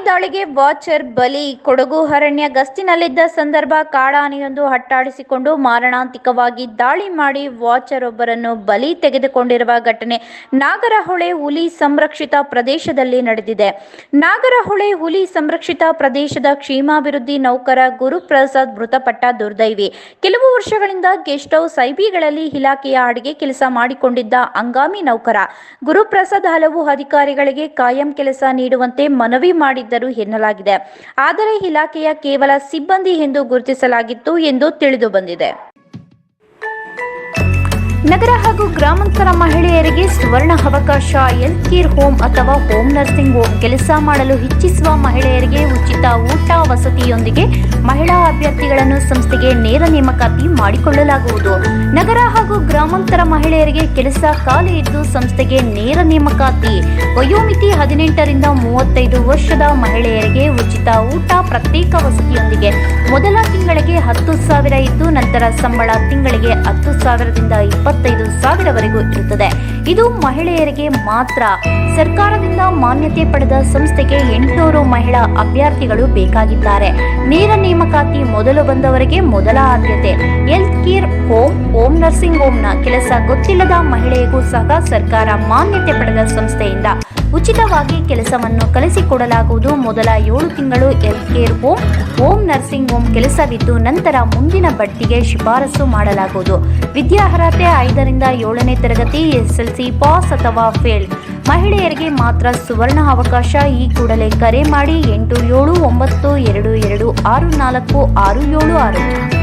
ದಾಳಿಗೆ ವಾಚರ್ ಬಲಿ. ಕೊಡಗು ಅರಣ್ಯ ಗಸ್ತಿನಲ್ಲಿದ್ದ ಸಂದರ್ಭ ಕಾಡಾನೆಯೊಂದು ಅಟ್ಟಾಡಿಸಿಕೊಂಡು ಮಾರಣಾಂತಿಕವಾಗಿ ದಾಳಿ ಮಾಡಿ ವಾಚರ್ ಒಬ್ಬರನ್ನು ಬಲಿ ತೆಗೆದುಕೊಂಡಿರುವ ಘಟನೆ ನಾಗರಹೊಳೆ ಹುಲಿ ಸಂರಕ್ಷಿತ ಪ್ರದೇಶದಲ್ಲಿ ನಡೆದಿದೆ. ನಾಗರಹೊಳೆ ಹುಲಿ ಸಂರಕ್ಷಿತ ಪ್ರದೇಶದ ಕ್ಷೇಮಾಭಿವೃದ್ಧಿ ನೌಕರ ಗುರುಪ್ರಸಾದ್ ಮೃತಪಟ್ಟ ದುರ್ದೈವಿ. ಕೆಲವು ವರ್ಷಗಳಿಂದ ಗೆಸ್ಟ್ ಹೌಸ್ ಐಬಿಗಳಲ್ಲಿ ಇಲಾಖೆಯ ಅಡಿಗೆ ಕೆಲಸ ಮಾಡಿಕೊಂಡಿದ್ದ ಹಂಗಾಮಿ ನೌಕರ ಗುರುಪ್ರಸಾದ್ ಹಲವು ಅಧಿಕಾರಿಗಳಿಗೆ ಕಾಯಂ ಕೆಲಸ ನೀಡುವಂತೆ ಮನವಿ ಮಾಡಿದ್ದರು ಎನ್ನಲಾಗಿದೆ. ಆದರೆ ಇಲಾಖೆಯ ಕೇವಲ ಸಿಬ್ಬಂದಿ ಎಂದು ಗುರುತಿಸಲಾಗಿತ್ತು ಎಂದು ತಿಳಿದು ಬಂದಿದೆ. ನಗರ ಹಾಗೂ ಗ್ರಾಮಾಂತರ ಮಹಿಳೆಯರಿಗೆ ಸುವರ್ಣ ಅವಕಾಶ. ಹೆಲ್ತ್ ಕೇರ್ ಹೋಮ್ ಅಥವಾ ಹೋಮ್ ನರ್ಸಿಂಗ್ ಹೋಮ್ ಕೆಲಸ ಮಾಡಲು ಇಚ್ಛಿಸುವ ಮಹಿಳೆಯರಿಗೆ ಉಚಿತ ಊಟ ವಸತಿಯೊಂದಿಗೆ ಮಹಿಳಾ ಅಭ್ಯರ್ಥಿಗಳನ್ನು ಸಂಸ್ಥೆಗೆ ನೇರ ನೇಮಕಾತಿ ಮಾಡಿಕೊಳ್ಳಲಾಗುವುದು. ನಗರ ಹಾಗೂ ಗ್ರಾಮಾಂತರ ಮಹಿಳೆಯರಿಗೆ ಕೆಲಸ ಖಾಲಿ ಇದ್ದು ಸಂಸ್ಥೆಗೆ ನೇರ ನೇಮಕಾತಿ. ವಯೋಮಿತಿ 18 ರಿಂದ 35 ವರ್ಷದ ಮಹಿಳೆಯರಿಗೆ ಉಚಿತ ಊಟ, ಪ್ರತ್ಯೇಕ ವಸತಿಯೊಂದಿಗೆ ಮೊದಲ ತಿಂಗಳಿಗೆ 10,000 ಇದ್ದು ನಂತರ ಸಂಬಳ ತಿಂಗಳಿಗೆ 10,000ದಿಂದ 25,000ವರೆಗೂ ಇರುತ್ತದೆ. ಇದು ಮಹಿಳೆಯರಿಗೆ ಮಾತ್ರ. ಸರ್ಕಾರದಿಂದ ಮಾನ್ಯತೆ ಪಡೆದ ಸಂಸ್ಥೆಗೆ 800 ಮಹಿಳಾ ಅಭ್ಯರ್ಥಿಗಳು ಬೇಕಾಗಿದ್ದಾರೆ. ನೇರ ನೇಮಕಾತಿ ಮೊದಲು ಬಂದವರಿಗೆ ಮೊದಲ ಆದ್ಯತೆ. Health care home, home nursing ಹೋಮ್ನ ಕೆಲಸ ಗೊತ್ತಿಲ್ಲದ ಮಹಿಳೆಗೂ ಸಹ ಸರ್ಕಾರ ಮಾನ್ಯತೆ ಪಡೆದ ಸಂಸ್ಥೆಯಿಂದ ಉಚಿತವಾಗಿ ಕೆಲಸವನ್ನು ಕಲಿಸಿಕೊಡಲಾಗುವುದು. ಮೊದಲ 7 ತಿಂಗಳು health care home, home nursing home ಕೆಲಸವಿದ್ದು ನಂತರ ಮುಂದಿನ ಬಡ್ತಿಗೆ ಶಿಫಾರಸು ಮಾಡಲಾಗುವುದು. ವಿದ್ಯಾರ್ಹತೆ 5 ರಿಂದ 7ನೇ ತರಗತಿ, SSLC ಪಾಸ್ ಅಥವಾ ಫೇಲ್. ಮಹಿಳೆಯರಿಗೆ ಮಾತ್ರ ಸುವರ್ಣ ಅವಕಾಶ. ಈ ಕೂಡಲೇ ಕರೆ ಮಾಡಿ 879222646766.